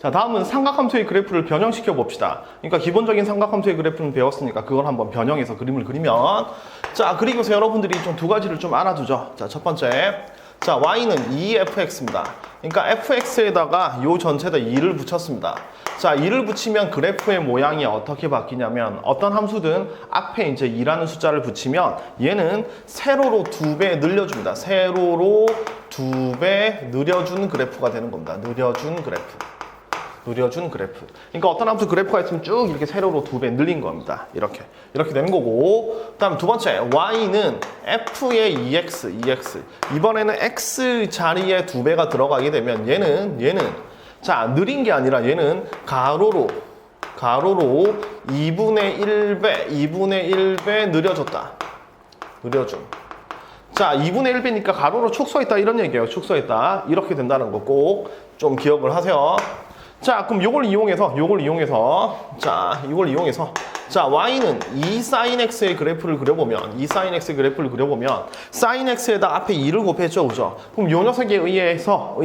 자, 다음은 삼각함수의 그래프를 변형시켜 봅시다. 그러니까 기본적인 삼각함수의 그래프는 배웠으니까 그걸 한번 변형해서 그림을 그리면, 자, 그리고서 여러분들이 좀 두 가지를 좀 알아두죠. 자, 첫 번째, 자, y는 2fx입니다. 그러니까 fx에다가 요 전체에다 2를 붙였습니다. 자, 2를 붙이면 그래프의 모양이 어떻게 바뀌냐면, 어떤 함수든 앞에 이제 2라는 숫자를 붙이면 얘는 세로로 2배 늘려줍니다. 세로로 2배 늘려준 그래프가 되는 겁니다. 늘려준 그래프. 그러니까 어떤 함수 그래프가 있으면 쭉 이렇게 세로로 2배 늘린 겁니다. 이렇게 되는 거고, 그다음 두 번째, y는 f의 2x. 이번에는 x 자리에 2배가 들어가게 되면 얘는 자, 느린 게 아니라 얘는 가로로 2분의 1배 늘려줬다. 자, 2분의 1배니까 가로로 축소했다 이런 얘기예요. 축소했다. 이렇게 된다는 거 꼭 좀 기억을 하세요. 자, 그럼 이걸 이용해서 자, y는 2sin x의 그래프를 그려보면 sin x에다 앞에 2를 곱했죠, 그죠? 그럼 요 녀석에 의해서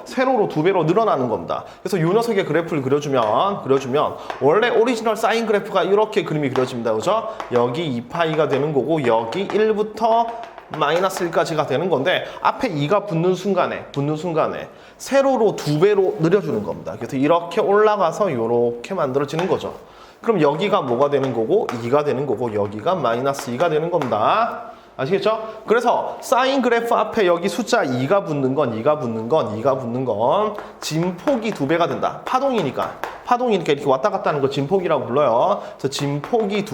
세로로 2배로 늘어나는 겁니다. 그래서 요 녀석의 그래프를 그려주면 원래 오리지널 사인 그래프가 이렇게 그림이 그려집니다, 그죠? 여기 2파이가 되는 거고, 여기 1부터 마이너스 1까지가 되는 건데, 앞에 2가 붙는 순간에 세로로 2배로 늘려주는 겁니다. 그래서 이렇게 올라가서 이렇게 만들어지는 거죠. 그럼 여기가 뭐가 되는 거고, 2가 되는 거고, 여기가 마이너스 2가 되는 겁니다. 아시겠죠? 그래서 사인 그래프 앞에 여기 숫자 2가 붙는 건 진폭이 2배가 된다. 파동이니까 이렇게 왔다 갔다 하는 거 진폭이라고 불러요. 그래서 진폭이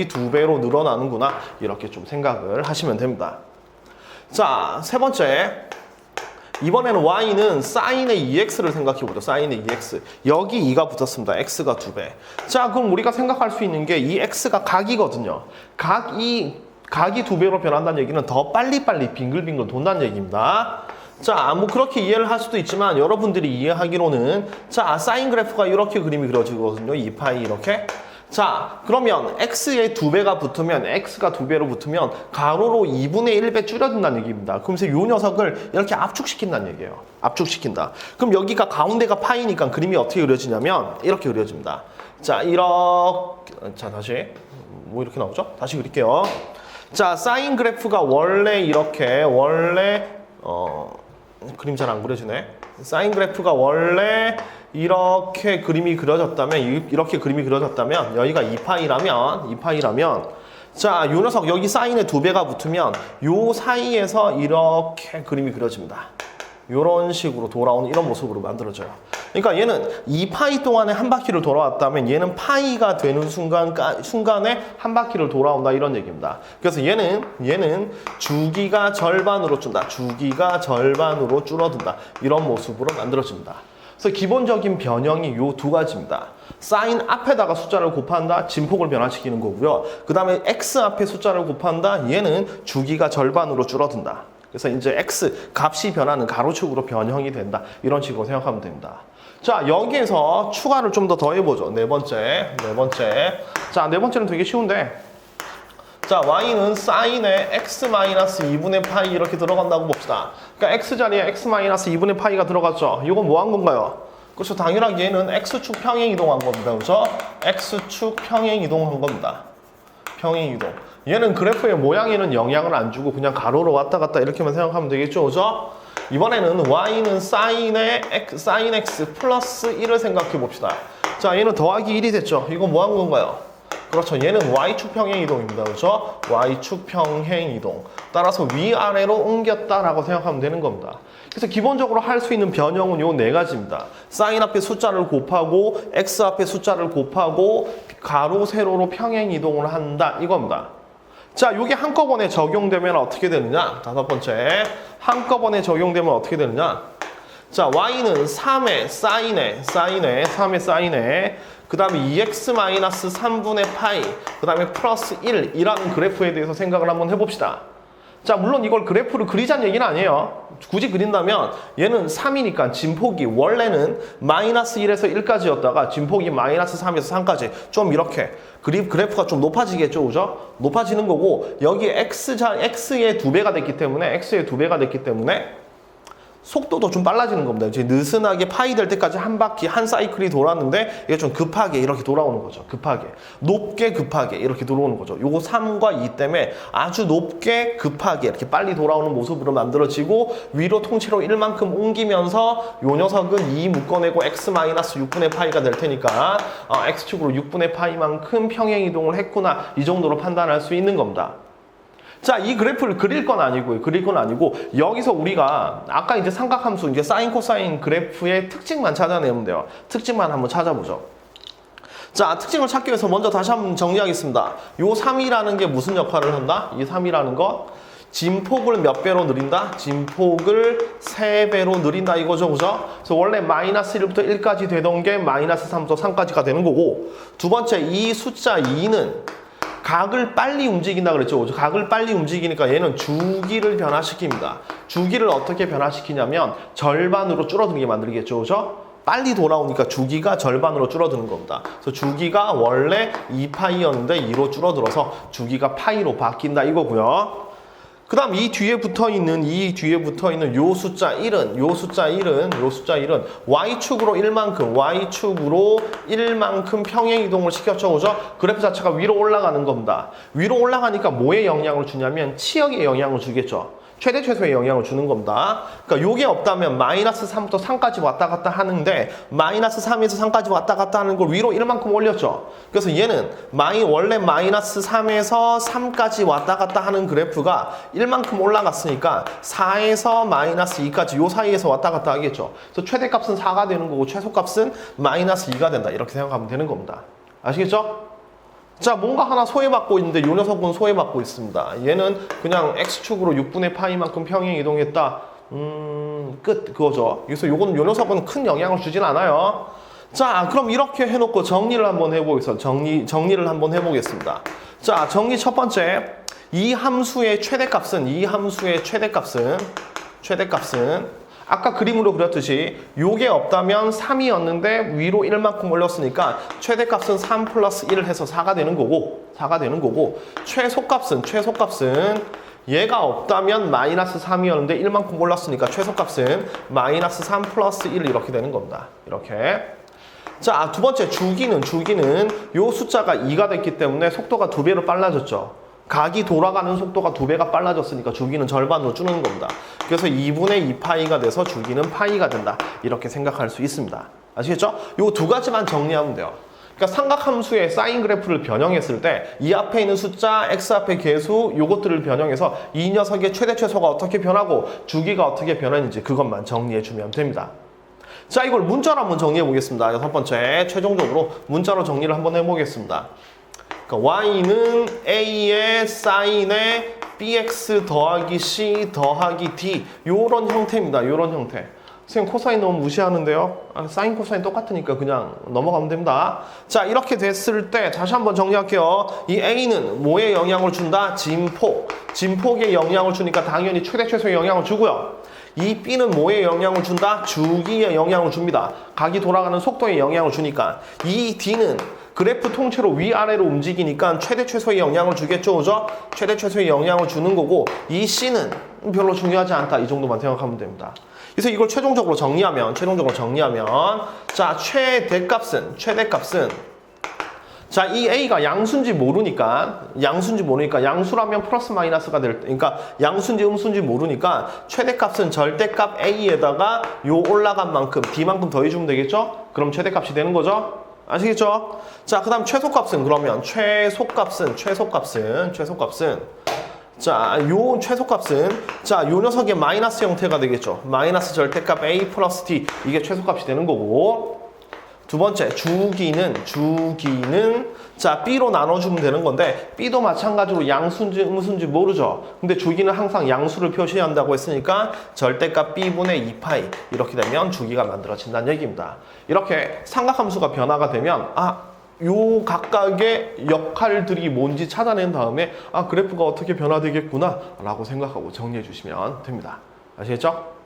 2배로 늘어나는구나. 이렇게 좀 생각을 하시면 됩니다. 자, 세 번째. 이번에는 y는 sin의 2x를 생각해보죠. sin의 2x. 여기 2가 붙었습니다. x가 2배. 자, 그럼 우리가 생각할 수 있는 게 이 x가 각이거든요. 각이 2배로 변한다는 얘기는 더 빨리빨리 빙글빙글 돈다는 얘기입니다. 자, 뭐 그렇게 이해를 할 수도 있지만 여러분들이 이해하기로는, 자, 사인 그래프가 이렇게 그림이 그려지거든요. 2파이 이렇게. 자, 그러면 x에 2배가 붙으면, x가 2배로 붙으면 가로로 2분의 1배 줄여준다는 얘기입니다. 그러면서 요 녀석을 이렇게 압축시킨다는 얘기예요. 압축시킨다. 그럼 여기가 가운데가 파이니까 그림이 어떻게 그려지냐면 이렇게 그려집니다. 자, 다시 뭐 이렇게 나오죠? 다시 그릴게요. 자, 사인 그래프가 원래 그림 잘 안 그려지네. 사인 그래프가 원래 이렇게 그림이 그려졌다면 여기가 2파이라면 자, 요 녀석 여기 사인에 2배가 붙으면 요 사이에서 이렇게 그림이 그려집니다. 요런 식으로 돌아오는 이런 모습으로 만들어져요. 그러니까 얘는 2파이 동안에 한 바퀴를 돌아왔다면 얘는 파이가 되는 순간에 한 바퀴를 돌아온다 이런 얘기입니다. 그래서 얘는 주기가 절반으로 줄어든다. 이런 모습으로 만들어집니다. 그래서 기본적인 변형이 요 두 가지입니다. 사인 앞에다가 숫자를 곱한다, 진폭을 변화시키는 거고요. 그 다음에 x 앞에 숫자를 곱한다, 얘는 주기가 절반으로 줄어든다. 그래서 이제 x 값이 변하는 가로축으로 변형이 된다. 이런 식으로 생각하면 됩니다. 자, 여기에서 추가를 좀 더 해보죠. 네 번째. 자, 네 번째는 되게 쉬운데, 자, y는 sin에 x-2분의 파이 이렇게 들어간다고 봅시다. 그러니까 x 자리에 x-2분의 파이가 들어갔죠. 이건 뭐 한 건가요? 그렇죠. 당연하게 얘는 x축 평행 이동한 겁니다. 그렇죠? x축 평행 이동한 겁니다. 평행 이동. 얘는 그래프의 모양에는 영향을 안 주고 그냥 가로로 왔다 갔다 이렇게만 생각하면 되겠죠. 그죠? 이번에는 y는 sin x 플러스 1을 생각해 봅시다. 자, 얘는 더하기 1이 됐죠. 이거 뭐 한 건가요? 그렇죠. 얘는 y축 평행 이동입니다. 그렇죠? y축 평행 이동. 따라서 위아래로 옮겼다라고 생각하면 되는 겁니다. 그래서 기본적으로 할 수 있는 변형은 요 네 가지입니다. 사인 앞에 숫자를 곱하고 x 앞에 숫자를 곱하고 가로 세로로 평행 이동을 한다 이겁니다. 자, 요게 한꺼번에 적용되면 어떻게 되느냐? 다섯 번째. 한꺼번에 적용되면 어떻게 되느냐? 자, y는 3의 사인에 그 다음에 2x-3분의 파이 그 다음에 플러스 1이라는 그래프에 대해서 생각을 한번 해봅시다. 자, 물론 이걸 그래프를 그리자는 얘기는 아니에요. 굳이 그린다면 얘는 3이니까 진폭이 원래는 마이너스 1에서 1까지였다가 진폭이 마이너스 3에서 3까지 좀 이렇게 그래프가 좀 높아지겠죠, 그죠? 높아지는 거고, 여기 x의 2배가 됐기 때문에 속도도 좀 빨라지는 겁니다. 이제 느슨하게 파이 될 때까지 한 바퀴, 한 사이클이 돌았는데 이게 좀 급하게 이렇게 돌아오는 거죠. 급하게. 높게 급하게 이렇게 돌아오는 거죠. 요거 3과 2 때문에 아주 높게 급하게 이렇게 빨리 돌아오는 모습으로 만들어지고 위로 통째로 1만큼 옮기면서 요 녀석은 2 묶어내고 x-6분의 파이가 될 테니까 x축으로 6분의 파이만큼 평행 이동을 했구나. 이 정도로 판단할 수 있는 겁니다. 자, 이 그래프를 그릴 건 아니고요. 그릴 건 아니고 여기서 우리가 아까 이제 삼각함수 이제 사인 코사인 그래프의 특징만 찾아내면 돼요. 특징만 한번 찾아보죠. 자, 특징을 찾기 위해서 먼저 다시 한번 정리하겠습니다. 요 3이라는 게 무슨 역할을 한다? 이 3이라는 거 진폭을 몇 배로 늘린다? 진폭을 3배로 늘린다 이거죠, 그죠? 그래서 원래 마이너스 1부터 1까지 되던 게 마이너스 3부터 3까지가 되는 거고, 두 번째 이 숫자 2는 각을 빨리 움직인다 그랬죠. 각을 빨리 움직이니까 얘는 주기를 변화시킵니다. 주기를 어떻게 변화시키냐면 절반으로 줄어들게 만들겠죠. 그죠? 빨리 돌아오니까 주기가 절반으로 줄어드는 겁니다. 그래서 주기가 원래 2파이였는데 2로 줄어들어서 주기가 파이로 바뀐다 이거고요. 그 다음 이 뒤에 붙어있는 요 숫자 1은 Y축으로 1만큼 평행 이동을 시켰죠. 그죠? 그래프 자체가 위로 올라가는 겁니다. 위로 올라가니까 뭐에 영향을 주냐면 치역에 영향을 주겠죠. 최대 최소의 영향을 주는 겁니다. 그러니까 요게 없다면 마이너스 3부터 3까지 왔다 갔다 하는데 마이너스 3에서 3까지 왔다 갔다 하는 걸 위로 1만큼 올렸죠. 그래서 얘는 원래 마이너스 3에서 3까지 왔다 갔다 하는 그래프가 1만큼 올라갔으니까 4에서 마이너스 2까지 요 사이에서 왔다 갔다 하겠죠. 그래서 최대값은 4가 되는 거고 최소값은 마이너스 2가 된다. 이렇게 생각하면 되는 겁니다. 아시겠죠? 자, 뭔가 하나 소외받고 있는데 요 녀석은 소외받고 있습니다. 얘는 그냥 x축으로 6분의 파이만큼 평행 이동했다. 끝 그거죠. 그래서 요 녀석은 큰 영향을 주진 않아요. 자, 그럼 이렇게 해놓고 정리를 한번 해보겠습니다. 정리를 한번 해보겠습니다. 자, 정리 첫 번째. 이 함수의 최대값은 아까 그림으로 그렸듯이 요게 없다면 3이었는데 위로 1만큼 올렸으니까 최대값은 3 플러스 1을 해서 4가 되는 거고 최소값은 얘가 없다면 마이너스 3이었는데 1만큼 올랐으니까 최소값은 마이너스 3 플러스 1 이렇게 되는 겁니다. 이렇게. 자, 두 번째 주기는 요 숫자가 2가 됐기 때문에 속도가 2배로 빨라졌죠. 각이 돌아가는 속도가 2배가 빨라졌으니까 주기는 절반으로 줄는 겁니다. 그래서 2분의 2파이가 돼서 주기는 파이가 된다. 이렇게 생각할 수 있습니다. 아시겠죠? 요 두 가지만 정리하면 돼요. 그러니까 삼각함수의 사인 그래프를 변형했을 때 이 앞에 있는 숫자, x 앞에 개수 요것들을 변형해서 이 녀석의 최대 최소가 어떻게 변하고 주기가 어떻게 변하는지 그것만 정리해 주면 됩니다. 자, 이걸 문자로 한번 정리해 보겠습니다. 첫 번째 최종적으로 문자로 정리를 한번 해보겠습니다. y는 a의 사인에 bx 더하기 c 더하기 d 요런 형태입니다. 요런 형태. 선생님 코사인 너무 무시하는데요. 사인 코사인 똑같으니까 그냥 넘어가면 됩니다. 자, 이렇게 됐을 때 다시 한번 정리할게요. 이 a는 뭐에 영향을 준다? 진폭에 영향을 주니까 당연히 최대 최소에 영향을 주고요. 이 b는 뭐에 영향을 준다? 주기에 영향을 줍니다. 각이 돌아가는 속도에 영향을 주니까. 이 d는 그래프 통째로 위아래로 움직이니까 최대 최소의 영향을 주겠죠, 그죠? 최대 최소의 영향을 주는 거고 이 C는 별로 중요하지 않다. 이 정도만 생각하면 됩니다. 그래서 이걸 최종적으로 정리하면 자, 최대값은 자, 이 A가 양수인지 모르니까 양수라면 플러스 마이너스가 그러니까 양수인지 음수인지 모르니까 최대값은 절대값 A에다가 요 올라간 만큼 D만큼 더해주면 되겠죠? 그럼 최대값이 되는 거죠? 아시겠죠? 자, 그 다음 최소값은 자, 요 최소값은 자, 요 녀석의 마이너스 형태가 되겠죠. 마이너스 절대값 A 플러스 D 이게 최소값이 되는 거고 두 번째 주기는 자, B로 나눠주면 되는 건데 B도 마찬가지로 양수인지 음수인지 모르죠. 근데 주기는 항상 양수를 표시한다고 했으니까 절대값 B분의 2파이 이렇게 되면 주기가 만들어진다는 얘기입니다. 이렇게 삼각함수가 변화가 되면 요 각각의 역할들이 뭔지 찾아낸 다음에 그래프가 어떻게 변화되겠구나 라고 생각하고 정리해 주시면 됩니다. 아시겠죠?